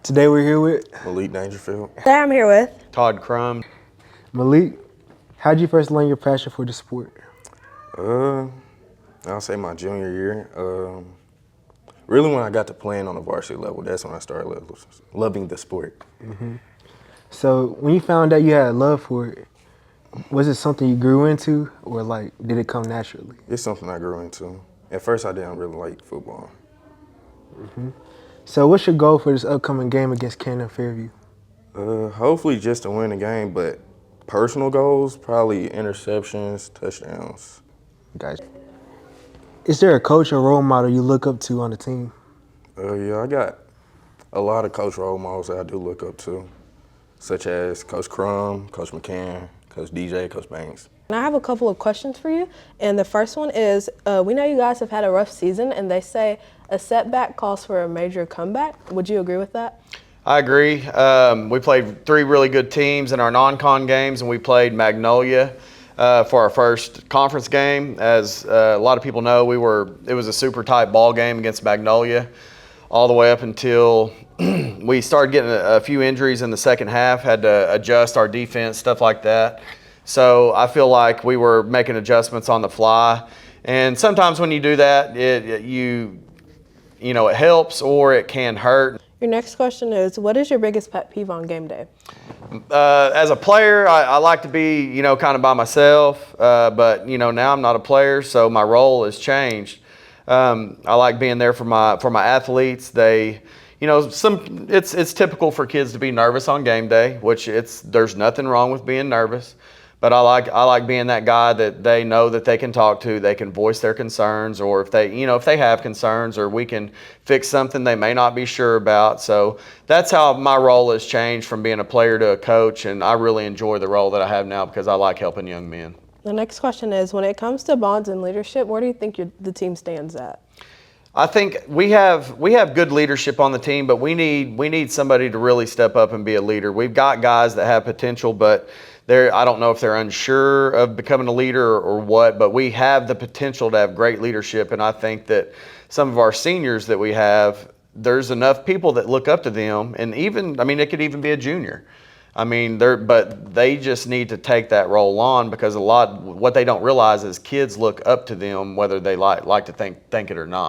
Today we're here with Malik Dangerfield. Today I'm here with Todd Crumb. Malik. How'd you first learn your passion for the sport? I'll say my junior year. Really when I got to playing on the varsity level, that's when I started loving the sport. So when you found out you had a love for it, was it something you grew into or like did it come naturally? It's something I grew into. At first I didn't really like football. So what's your goal for this upcoming game against Canton Fairview? Hopefully just to win the game, but personal goals, probably interceptions, touchdowns. Guys, is there a coach or role model you look up to on the team? Yeah, I got a lot of coach role models that I do look up to, such as Coach Crumb, Coach McCann, Coach DJ, Coach Banks. And I have a couple of questions for you. And the first one is, we know you guys have had a rough season, and they say a setback calls for a major comeback. Would you agree with that? I agree. We played 3 really good teams in our non-con games, and we played Magnolia for our first conference game. As a lot of people know, it was a super tight ball game against Magnolia all the way up until we started getting a few injuries in the second half, had to adjust our defense, stuff like that. So I feel like we were making adjustments on the fly. And sometimes when you do that, it helps or it can hurt. Your next question is, what is your biggest pet peeve on game day? As a player, I like to be, kind of by myself, but, now I'm not a player, so my role has changed. I like being there for my athletes. They, it's typical for kids to be nervous on game day, which there's nothing wrong with being nervous. But I like being that guy that they know that they can talk to, they can voice their concerns, or if they have concerns, or we can fix something they may not be sure about. So that's how my role has changed from being a player to a coach, and I really enjoy the role that I have now because I like helping young men. The next question is, when it comes to bonds and leadership, where do you think the team stands at? I think we have good leadership on the team, but we need somebody to really step up and be a leader. We've got guys that have potential, but I don't know if they're unsure of becoming a leader or what, but we have the potential to have great leadership, and I think that some of our seniors that we have, there's enough people that look up to them, and it could even be a junior. But they just need to take that role on, because what they don't realize is kids look up to them whether they like to think it or not.